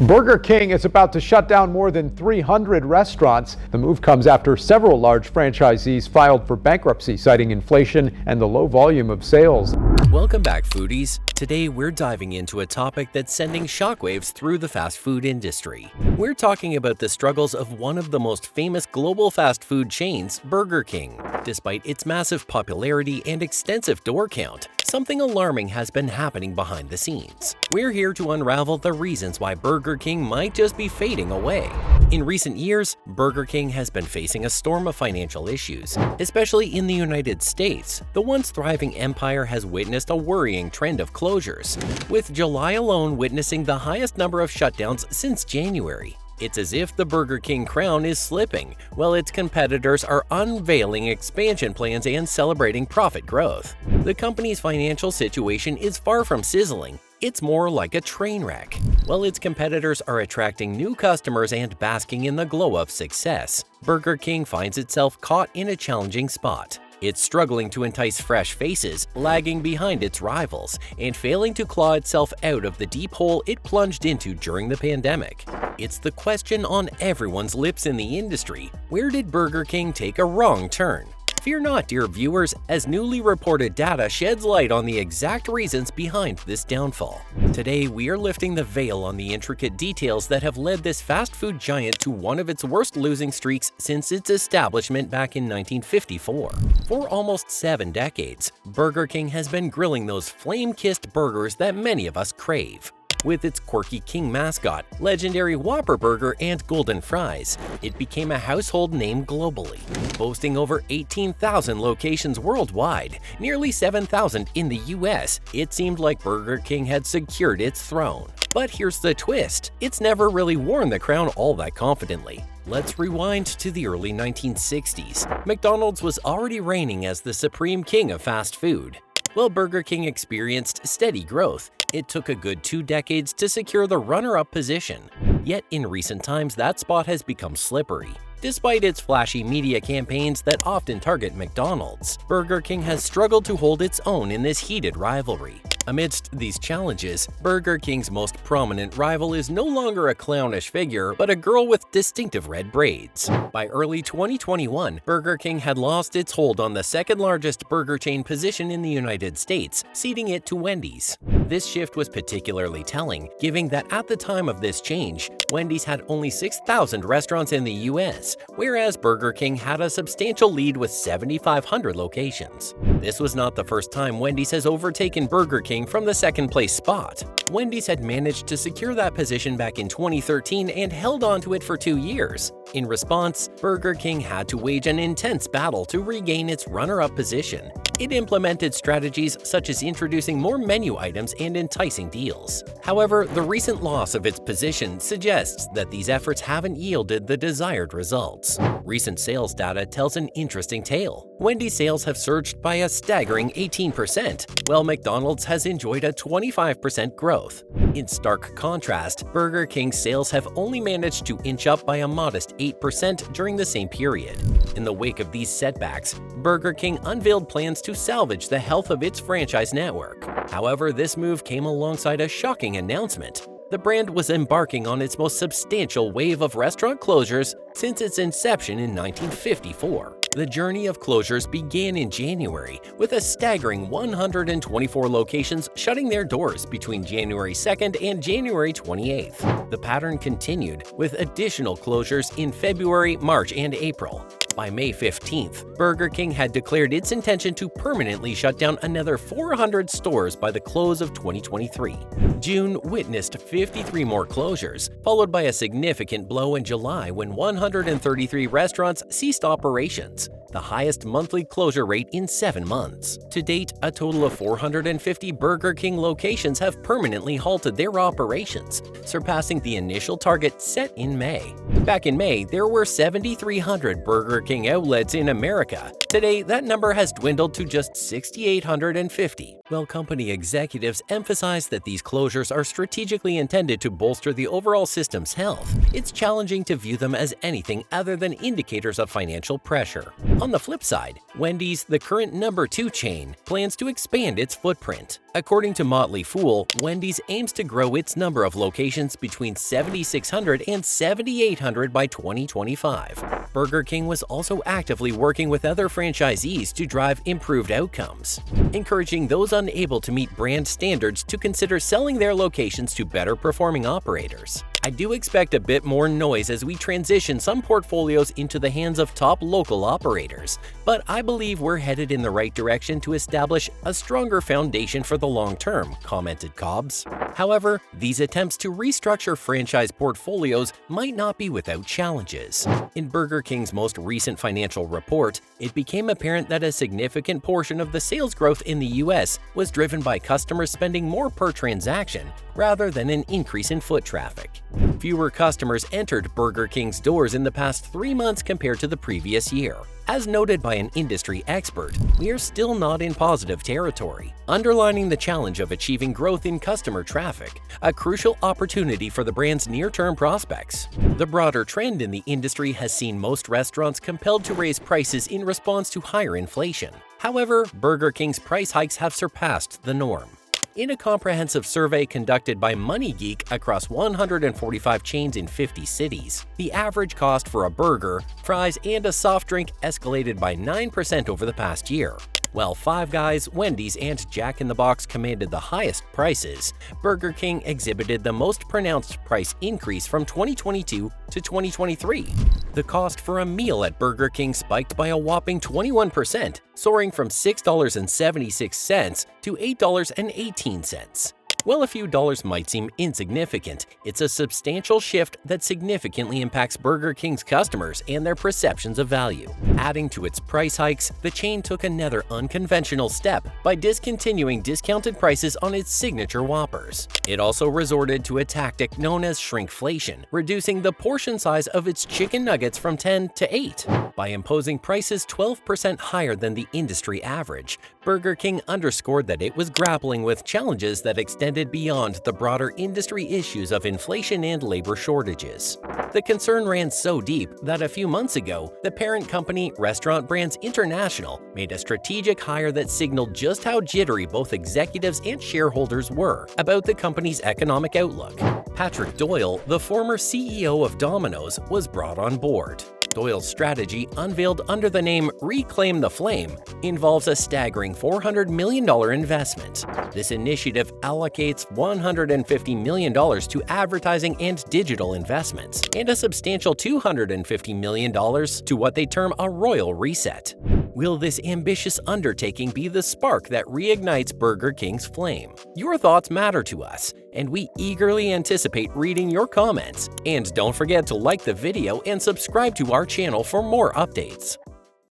Burger King is about to shut down more than 300 restaurants. The move comes after several large franchisees filed for bankruptcy, citing inflation and the low volume of sales. Welcome back, foodies. Today we're diving into a topic that's sending shockwaves through the fast food industry. We're talking about the struggles of one of the most famous global fast food chains, Burger King. Despite its massive popularity and extensive door count, something alarming has been happening behind the scenes. We're here to unravel the reasons why Burger King might just be fading away. In recent years, Burger King has been facing a storm of financial issues, especially in the United States. The once thriving empire has witnessed a worrying trend of closures, with July alone witnessing the highest number of shutdowns since January. It's as if the Burger King crown is slipping, while its competitors are unveiling expansion plans and celebrating profit growth. The company's financial situation is far from sizzling. It's more like a train wreck. While its competitors are attracting new customers and basking in the glow of success, Burger King finds itself caught in a challenging spot. It's struggling to entice fresh faces, lagging behind its rivals, and failing to claw itself out of the deep hole it plunged into during the pandemic. It's the question on everyone's lips in the industry: where did Burger King take a wrong turn? Fear not, dear viewers, as newly reported data sheds light on the exact reasons behind this downfall. Today, we are lifting the veil on the intricate details that have led this fast food giant to one of its worst losing streaks since its establishment back in 1954. For almost 7 decades, Burger King has been grilling those flame-kissed burgers that many of us crave. With its quirky King mascot, legendary Whopper Burger, and golden fries, it became a household name globally. Boasting over 18,000 locations worldwide, nearly 7,000 in the US, it seemed like Burger King had secured its throne. But here's the twist: it's never really worn the crown all that confidently. Let's rewind to the early 1960s. McDonald's was already reigning as the supreme king of fast food. While Burger King experienced steady growth, it took a good 2 decades to secure the runner-up position. Yet in recent times, that spot has become slippery. Despite its flashy media campaigns that often target McDonald's, Burger King has struggled to hold its own in this heated rivalry. Amidst these challenges, Burger King's most prominent rival is no longer a clownish figure, but a girl with distinctive red braids. By early 2021, Burger King had lost its hold on the second-largest burger chain position in the United States, ceding it to Wendys. This shift was particularly telling, given that at the time of this change, Wendys had only 6,000 restaurants in the US, whereas Burger King had a substantial lead with 7,500 locations. This was not the first time Wendys has overtaken Burger King from the second-place spot. Wendys had managed to secure that position back in 2013 and held on to it for 2 years. In response, Burger King had to wage an intense battle to regain its runner-up position. It implemented strategies such as introducing more menu items and enticing deals. However, the recent loss of its position suggests that these efforts haven't yielded the desired results. Recent sales data tells an interesting tale. Wendy's sales have surged by a staggering 18%, while McDonald's has enjoyed a 25% growth. In stark contrast, Burger King's sales have only managed to inch up by a modest 8% during the same period. In the wake of these setbacks, Burger King unveiled plans to salvage the health of its franchise network. However, this move came alongside a shocking announcement. The brand was embarking on its most substantial wave of restaurant closures since its inception in 1954. The journey of closures began in January, with a staggering 124 locations shutting their doors between January 2nd and January 28th. The pattern continued, with additional closures in February, March, and April. By May 15th, Burger King had declared its intention to permanently shut down another 400 stores by the close of 2023. June witnessed 53 more closures, followed by a significant blow in July when 133 restaurants ceased operations, the highest monthly closure rate in 7 months. To date, a total of 450 Burger King locations have permanently halted their operations, surpassing the initial target set in May. Back in May, there were 7,300 Burger King outlets in America. Today, that number has dwindled to just 6,850. While company executives emphasize that these closures are strategically intended to bolster the overall system's health, it's challenging to view them as anything other than indicators of financial pressure. On the flip side, Wendy's, the current number 2 chain, plans to expand its footprint. According to Motley Fool, Wendy's aims to grow its number of locations between 7,600 and 7,800 by 2025. Burger King was also actively working with other franchisees to drive improved outcomes, encouraging those unable to meet brand standards to consider selling their locations to better-performing operators. I do expect a bit more noise as we transition some portfolios into the hands of top local operators, but I believe we're headed in the right direction to establish a stronger foundation for the long term, commented Cobbs. However, these attempts to restructure franchise portfolios might not be without challenges. In Burger King's most recent financial report, it became apparent that a significant portion of the sales growth in the US was driven by customers spending more per transaction rather than an increase in foot traffic. Fewer customers entered Burger King's doors in the past 3 months compared to the previous year. As noted by an industry expert, we are still not in positive territory, underlining the challenge of achieving growth in customer traffic, a crucial opportunity for the brand's near-term prospects. The broader trend in the industry has seen most restaurants compelled to raise prices in response to higher inflation. However, Burger King's price hikes have surpassed the norm. In a comprehensive survey conducted by MoneyGeek across 145 chains in 50 cities, the average cost for a burger, fries, and a soft drink escalated by 9% over the past year. While Five Guys, Wendy's, and Jack in the Box commanded the highest prices, Burger King exhibited the most pronounced price increase from 2022 to 2023. The cost for a meal at Burger King spiked by a whopping 21%, soaring from $6.76 to $8.18. While a few dollars might seem insignificant, it's a substantial shift that significantly impacts Burger King's customers and their perceptions of value. Adding to its price hikes, the chain took another unconventional step by discontinuing discounted prices on its signature Whoppers. It also resorted to a tactic known as shrinkflation, reducing the portion size of its chicken nuggets from 10 to 8. By imposing prices 12% higher than the industry average, Burger King underscored that it was grappling with challenges that extended beyond the broader industry issues of inflation and labor shortages. The concern ran so deep that a few months ago, the parent company Restaurant Brands International made a strategic hire that signaled just how jittery both executives and shareholders were about the company's economic outlook. Patrick Doyle, the former CEO of Domino's, was brought on board. Doyle's strategy, unveiled under the name Reclaim the Flame, involves a staggering $400 million investment. This initiative allocates $150 million to advertising and digital investments, and a substantial $250 million to what they term a royal reset. Will this ambitious undertaking be the spark that reignites Burger King's flame? Your thoughts matter to us, and we eagerly anticipate reading your comments. And don't forget to like the video and subscribe to our channel for more updates.